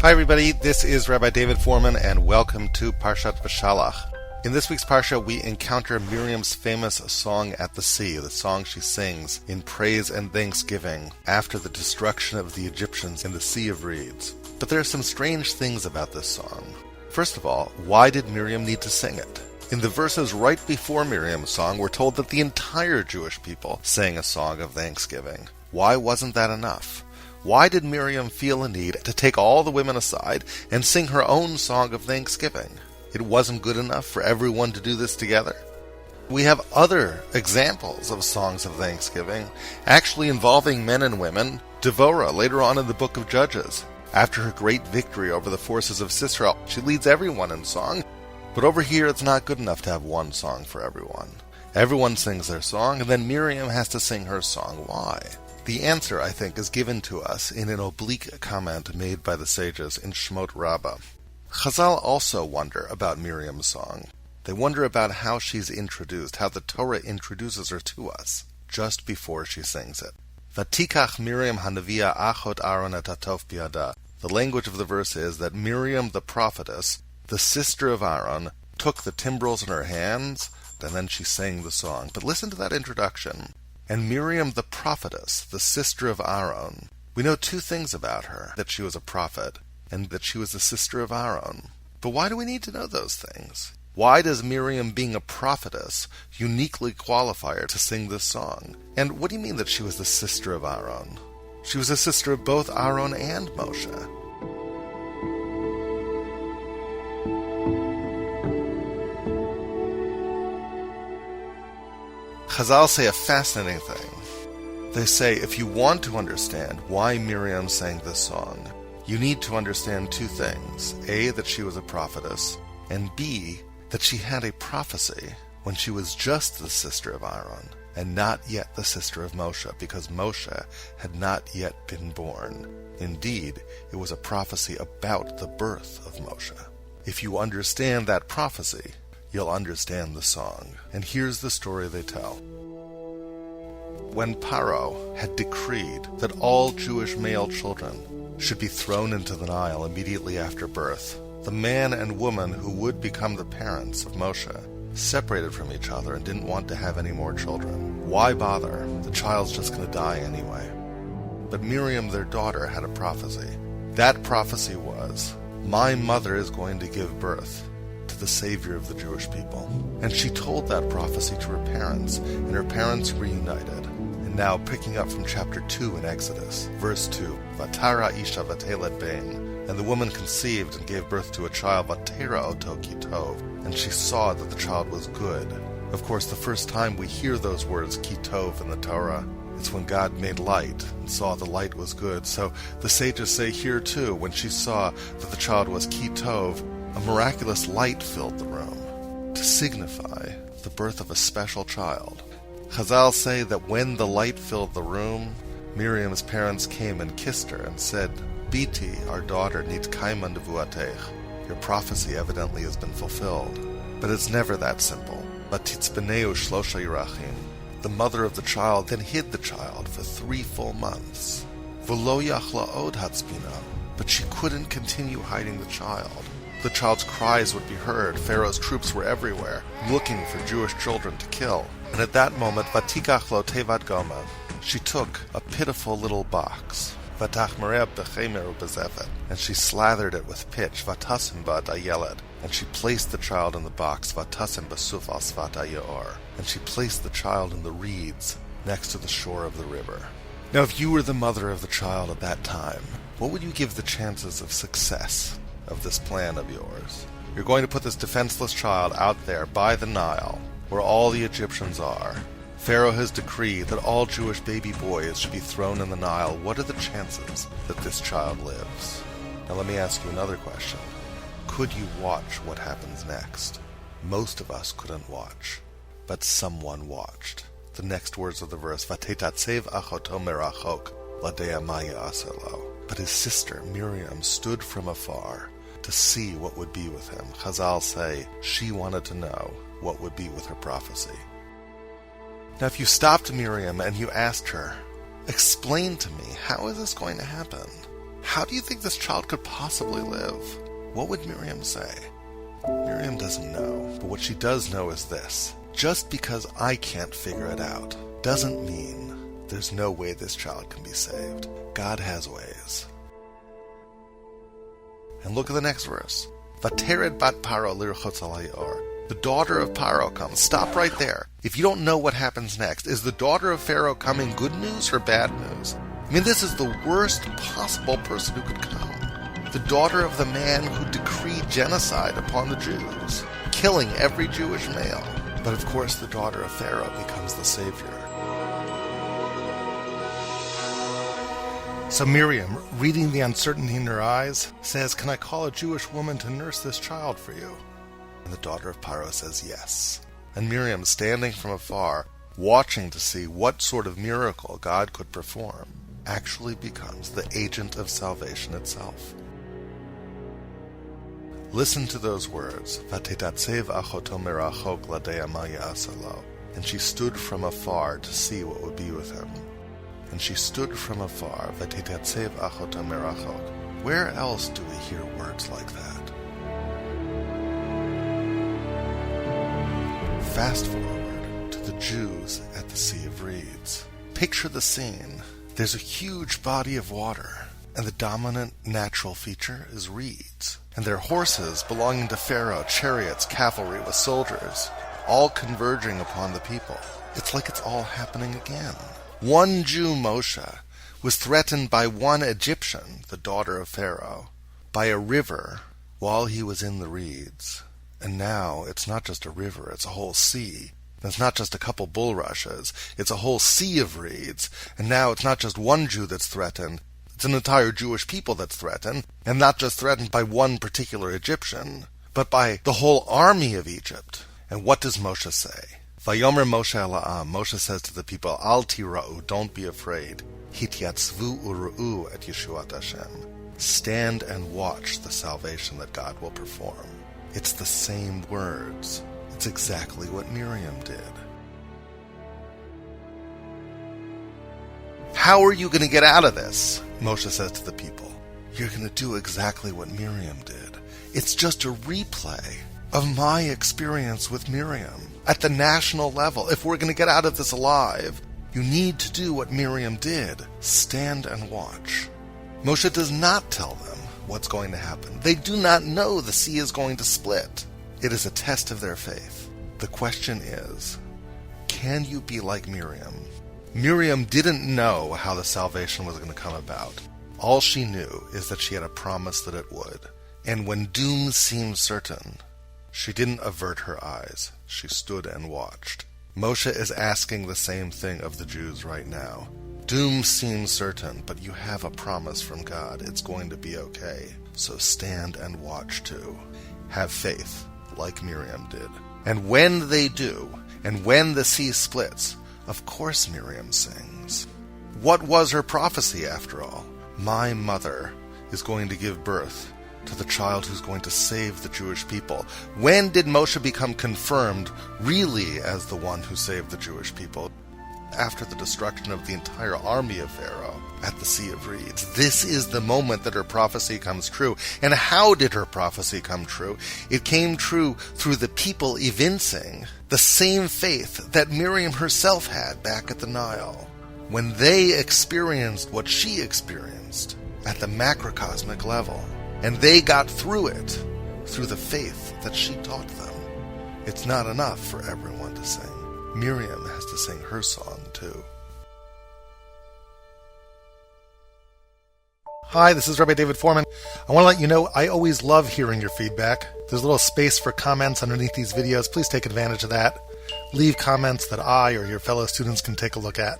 Hi everybody, this is Rabbi David Fohrman and welcome to Parshat Beshalach. In this week's Parsha, we encounter Miriam's famous song at the sea, the song she sings in praise and thanksgiving after the destruction of the Egyptians in the Sea of Reeds. But there are some strange things about this song. First of all, why did Miriam need to sing it? In the verses right before Miriam's song, we're told that the entire Jewish people sang a song of thanksgiving. Why wasn't that enough? Why did Miriam feel a need to take all the women aside and sing her own song of thanksgiving? It wasn't good enough for everyone to do this together? We have other examples of songs of thanksgiving, actually involving men and women. Devorah, later on in the book of Judges, after her great victory over the forces of Sisera, she leads everyone in song. But over here, it's not good enough to have one song for everyone. Everyone sings their song, and then Miriam has to sing her song. Why? The answer, I think, is given to us in an oblique comment made by the sages in Shmot Rabbah. Chazal also wonder about Miriam's song. They wonder about how she's introduced, how the Torah introduces her to us, just before she sings it. Vatikach Miriam hanavia achot Aaron et hatov biada. The language of the verse is that Miriam the prophetess, the sister of Aaron, took the timbrels in her hands, and then she sang the song. But listen to that introduction. And Miriam the prophetess, the sister of Aaron. We know two things about her, that she was a prophet, and that she was the sister of Aaron. But why do we need to know those things? Why does Miriam, being a prophetess, uniquely qualify her to sing this song? And what do you mean that she was the sister of Aaron? She was the sister of both Aaron and Moshe. Chazal say a fascinating thing. They say if you want to understand why Miriam sang this song, you need to understand two things. A, that she was a prophetess, and B, that she had a prophecy when she was just the sister of Aaron, and not yet the sister of Moshe, because Moshe had not yet been born. Indeed, it was a prophecy about the birth of Moshe. If you understand that prophecy, you'll understand the song. And here's the story they tell. When Paro had decreed that all Jewish male children should be thrown into the Nile immediately after birth, the man and woman who would become the parents of Moshe separated from each other and didn't want to have any more children. Why bother? The child's just going to die anyway. But Miriam, their daughter, had a prophecy. That prophecy was, my mother is going to give birth to the Savior of the Jewish people. And she told that prophecy to her parents, and her parents reunited. And now, picking up from chapter 2 in Exodus, verse 2, Vatara isha vateled bein, and the woman conceived and gave birth to a child, Vatera oto ki tov, and she saw that the child was good. Of course, the first time we hear those words, ki tov, in the Torah, it's when God made light and saw the light was good. So the sages say here too, when she saw that the child was ki tov, a miraculous light filled the room to signify the birth of a special child. Chazal say that when the light filled the room, Miriam's parents came and kissed her and said, Biti, our daughter, needs kaiman nevuatech. Your prophecy evidently has been fulfilled. But it's never that simple. Batitzbeneu shlosha yirachim. The mother of the child then hid the child for 3 full months. V'lo yachla od hatzpino. But she couldn't continue hiding the child. The child's cries would be heard. Pharaoh's troops were everywhere, looking for Jewish children to kill. And at that moment, Vatikach lo tevat goma. She took a pitiful little box, Vatach mereb bechemer ubezefet, and she slathered it with pitch, Vatasim bat ayeled, and she placed the child in the box, Vatasim basuf al svat ayor, and she placed the child in the reeds next to the shore of the river. Now, if you were the mother of the child at that time, what would you give the chances of success of this plan of yours? You're going to put this defenseless child out there by the Nile, where all the Egyptians are. Pharaoh has decreed that all Jewish baby boys should be thrown in the Nile. What are the chances that this child lives? Now let me ask you another question. Could you watch what happens next? Most of us couldn't watch, but someone watched. The next words of the verse, Vatetatsev achoto merachok, ladea maya aselo. But his sister, Miriam, stood from afar to see what would be with him. Chazal say she wanted to know what would be with her prophecy. Now, if you stopped Miriam and you asked her, explain to me, how is this going to happen? how do you think this child could possibly live? What would Miriam say? Miriam doesn't know, but what she does know is this. Just because I can't figure it out doesn't mean there's no way this child can be saved. God has ways. And look at the next verse. Vatered bat Paro lirchotz al hayor. The daughter of Paro comes. Stop right there. If you don't know what happens next, is the daughter of Pharaoh coming good news or bad news? I mean, this is the worst possible person who could come. The daughter of the man who decreed genocide upon the Jews, killing every Jewish male. But of course, the daughter of Pharaoh becomes the savior. So Miriam, reading the uncertainty in her eyes, says, "Can I call a Jewish woman to nurse this child for you?" And the daughter of Paro says yes. And Miriam, standing from afar, watching to see what sort of miracle God could perform, actually becomes the agent of salvation itself. Listen to those words, "Vatitatsev achoto merachok ladea ma ya'asa lo." And she stood from afar to see what would be with him. And she stood from afar, "Vatitatsev achoto merachok." Where else do we hear words like that? Fast forward to the Jews at the Sea of Reeds. Picture the scene. There's a huge body of water, and the dominant natural feature is reeds. And their horses belonging to Pharaoh, chariots, cavalry with soldiers, all converging upon the people. It's like it's all happening again. One Jew, Moshe, was threatened by one Egyptian, the daughter of Pharaoh, by a river while he was in the reeds. And now it's not just a river, it's a whole sea. It's not just a couple bulrushes, it's a whole sea of reeds. And now it's not just one Jew that's threatened, it's an entire Jewish people that's threatened, and not just threatened by one particular Egyptian, but by the whole army of Egypt. And what does Moshe say? Vayomer Moshe ela'am, Moshe says to the people, Al tira'u, don't be afraid. Hityatzvu uru'u et Yeshuat Hashem. Stand and watch the salvation that God will perform. It's the same words. It's exactly what Miriam did. How are you going to get out of this? Moshe says to the people. You're going to do exactly what Miriam did. It's just a replay of my experience with Miriam at the national level. If we're going to get out of this alive, you need to do what Miriam did. Stand and watch. Moshe does not tell them what's going to happen. They do not know the sea is going to split. It is a test of their faith. The question is, can you be like Miriam? Miriam didn't know how the salvation was going to come about. All she knew is that she had a promise that it would. And when doom seemed certain, she didn't avert her eyes. She stood and watched. Moshe is asking the same thing of the Jews right now. Doom seems certain, but you have a promise from God. It's going to be okay. So stand and watch too. Have faith, like Miriam did. And when they do, and when the sea splits, of course Miriam sings. What was her prophecy, after all? My mother is going to give birth to the child who's going to save the Jewish people. When did Moshe become confirmed really as the one who saved the Jewish people? After the destruction of the entire army of Pharaoh at the Sea of Reeds. This is the moment that her prophecy comes true. And how did her prophecy come true? It came true through the people evincing the same faith that Miriam herself had back at the Nile, when they experienced what she experienced at the macrocosmic level. And they got through it through the faith that she taught them. It's not enough for everyone to sing. Miriam has to sing her song too. Hi, this is Rabbi David Fohrman. I want to let you know I always love hearing your feedback. There's a little space for comments underneath these videos. Please take advantage of that. Leave comments that I or your fellow students can take a look at.